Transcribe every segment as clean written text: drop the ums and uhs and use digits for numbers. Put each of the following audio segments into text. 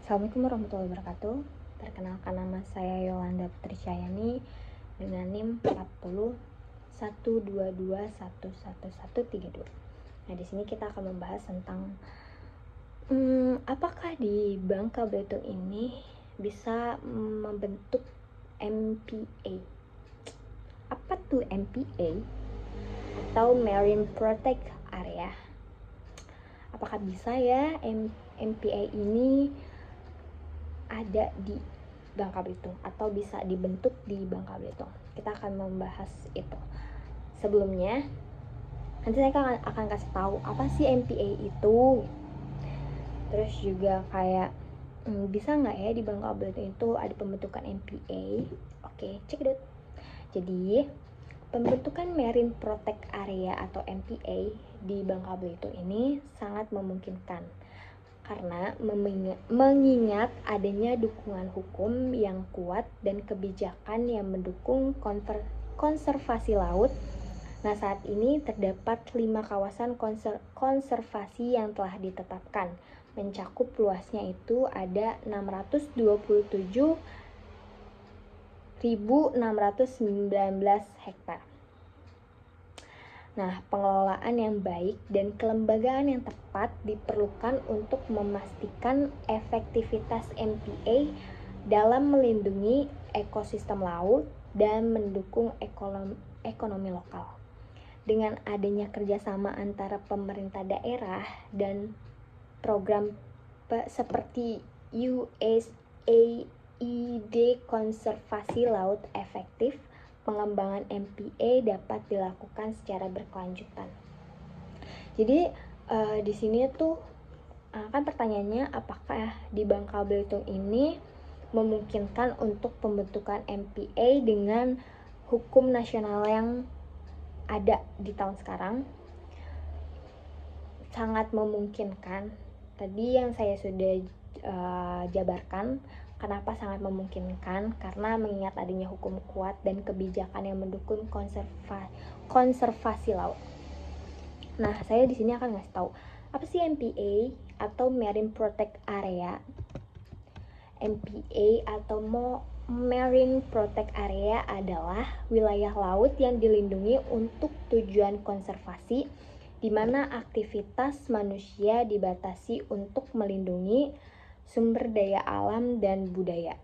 Assalamualaikum warahmatullahi wabarakatuh. Perkenalkan, nama saya Yolanda Putri Cahyani dengan NIM 4012211132. Nah, di sini kita akan membahas tentang apakah di Bangka Belitung ini bisa membentuk MPA. Apa tuh MPA? Atau Marine Protect Area. Apakah bisa ya MPA ini ada di Bangka Belitung atau bisa dibentuk di Bangka Belitung? Kita akan membahas itu. Sebelumnya, nanti saya akan kasih tahu apa sih MPA itu. Terus juga kayak bisa nggak ya di Bangka Belitung itu ada pembentukan MPA? Oke, check it out. Jadi, pembentukan Marine Protect Area atau MPA di Bangka Belitung ini sangat memungkinkan karena mengingat adanya dukungan hukum yang kuat dan kebijakan yang mendukung konservasi laut. Nah, saat ini terdapat 5 kawasan konservasi yang telah ditetapkan. Mencakup luasnya itu ada 627.619 hektar. Nah, pengelolaan yang baik dan kelembagaan yang tepat diperlukan untuk memastikan efektivitas MPA dalam melindungi ekosistem laut dan mendukung ekonomi lokal. Dengan adanya kerjasama antara pemerintah daerah dan program seperti USAID Konservasi Laut Efektif, pengembangan MPA dapat dilakukan secara berkelanjutan. Jadi di sini tuh kan pertanyaannya, apakah di Bangka Belitung ini memungkinkan untuk pembentukan MPA dengan hukum nasional yang ada di tahun sekarang? Sangat memungkinkan. Tadi yang saya sudah jabarkan. Kenapa sangat memungkinkan? Karena mengingat adanya hukum kuat dan kebijakan yang mendukung konservasi laut. Nah, saya di sini akan ngasih tahu apa sih MPA atau Marine Protect Area. MPA atau Marine Protect Area adalah wilayah laut yang dilindungi untuk tujuan konservasi, di mana aktivitas manusia dibatasi untuk melindungi sumber daya alam dan budaya.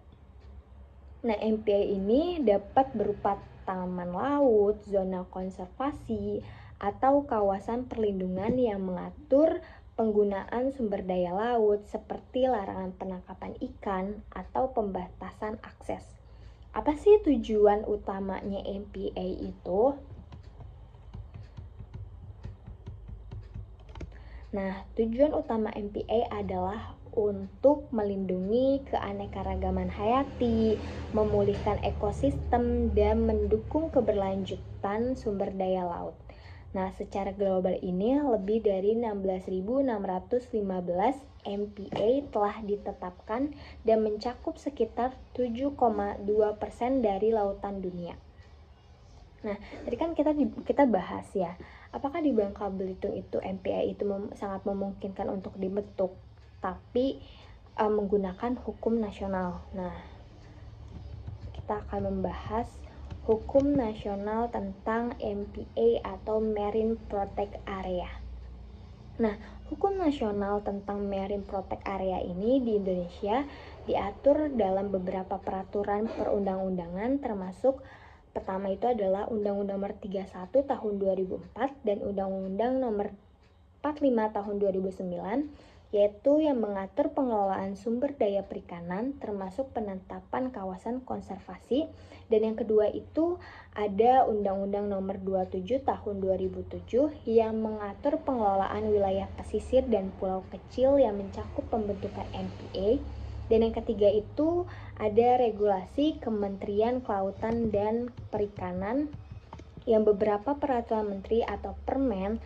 Nah, MPA ini dapat berupa taman laut, zona konservasi, atau kawasan perlindungan yang mengatur penggunaan sumber daya laut seperti larangan penangkapan ikan atau pembatasan akses. Apa sih tujuan utamanya MPA itu? Nah, tujuan utama MPA adalah untuk melindungi keanekaragaman hayati, memulihkan ekosistem, dan mendukung keberlanjutan sumber daya laut. Nah, secara global ini lebih dari 16.615 MPA telah ditetapkan dan mencakup sekitar 7,2% dari lautan dunia. Nah, tadi kan kita bahas ya, apakah di Bangka Belitung itu MPA itu sangat memungkinkan untuk dibentuk, tapi menggunakan hukum nasional. Nah, kita akan membahas hukum nasional tentang MPA atau Marine Protect Area. Nah, hukum nasional tentang Marine Protect Area ini di Indonesia diatur dalam beberapa peraturan perundang-undangan, termasuk pertama itu adalah Undang-Undang Nomor 31 Tahun 2004 dan Undang-Undang Nomor 45 Tahun 2009, yaitu yang mengatur pengelolaan sumber daya perikanan termasuk penetapan kawasan konservasi. Dan yang kedua itu ada Undang-Undang Nomor 27 Tahun 2007 yang mengatur pengelolaan wilayah pesisir dan pulau kecil yang mencakup pembentukan MPA. Dan yang ketiga itu ada regulasi Kementerian Kelautan dan Perikanan yang beberapa peraturan menteri atau permen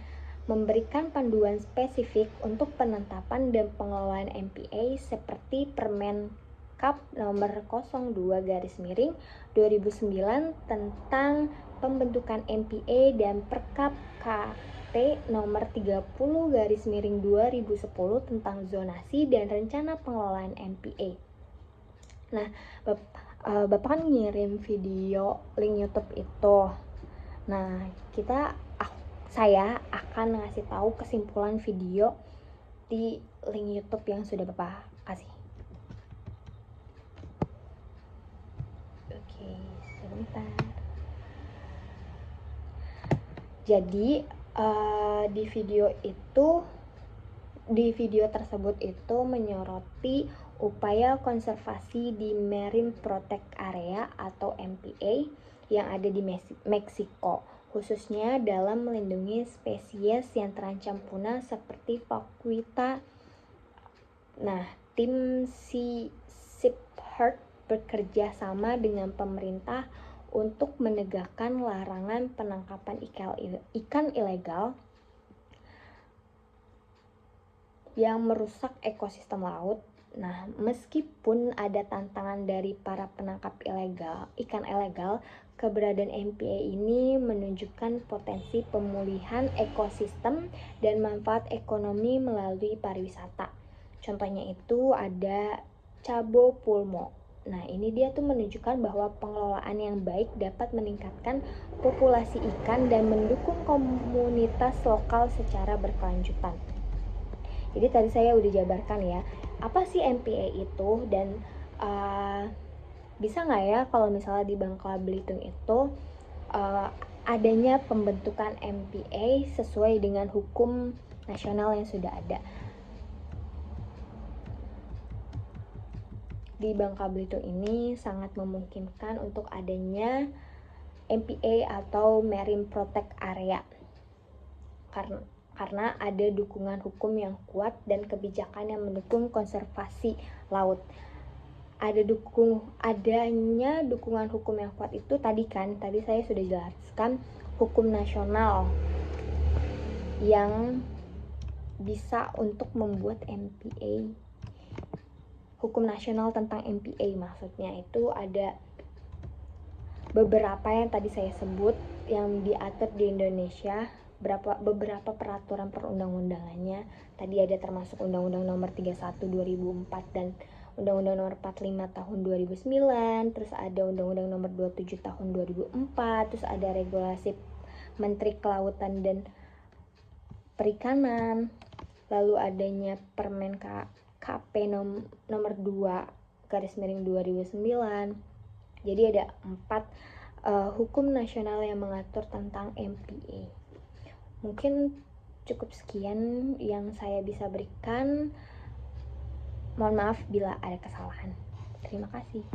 memberikan panduan spesifik untuk penetapan dan pengelolaan MPA seperti Permen Kap nomor 02/2009 tentang pembentukan MPA dan Perkap nomor 30/2010 tentang zonasi dan rencana pengelolaan MPA. Nah, Bapak kan ngirim video link YouTube itu. Nah, saya akan ngasih tahu kesimpulan video di link YouTube yang sudah Bapak kasih. Oke, sebentar. Jadi di video tersebut itu menyoroti upaya konservasi di Marine Protect Area atau MPA yang ada di Meksiko, khususnya dalam melindungi spesies yang terancam punah seperti vaquita. Nah, tim Sea Shepherd bekerja sama dengan pemerintah untuk menegakkan larangan penangkapan ikan ilegal yang merusak ekosistem laut. Nah, meskipun ada tantangan dari para penangkap ikan ilegal, keberadaan MPA ini menunjukkan potensi pemulihan ekosistem dan manfaat ekonomi melalui pariwisata. Contohnya itu ada Cabo Pulmo. Nah, ini dia tuh menunjukkan bahwa pengelolaan yang baik dapat meningkatkan populasi ikan dan mendukung komunitas lokal secara berkelanjutan. Jadi tadi saya udah jabarkan ya, apa sih MPA itu, dan bisa nggak ya kalau misalnya di Bangka Belitung itu adanya pembentukan MPA sesuai dengan hukum nasional yang sudah ada. Di Bangka Belitung ini sangat memungkinkan untuk adanya MPA atau Marine Protect Area karena ada dukungan hukum yang kuat dan kebijakan yang mendukung konservasi laut. Adanya dukungan hukum yang kuat itu tadi saya sudah jelaskan, hukum nasional yang bisa untuk membuat MPA. Hukum nasional tentang MPA maksudnya itu ada beberapa yang tadi saya sebut yang diatur di Indonesia, beberapa peraturan perundang-undangannya. Tadi ada termasuk Undang-Undang Nomor 31 2004 dan Undang-Undang Nomor 45 Tahun 2009, terus ada Undang-Undang Nomor 27 Tahun 2004, terus ada Regulasi Menteri Kelautan dan Perikanan, lalu adanya Permen KP nomor 2/2009. Jadi ada 4 hukum nasional yang mengatur tentang MPA. Mungkin cukup sekian yang saya bisa berikan. Mohon maaf bila ada kesalahan. Terima kasih.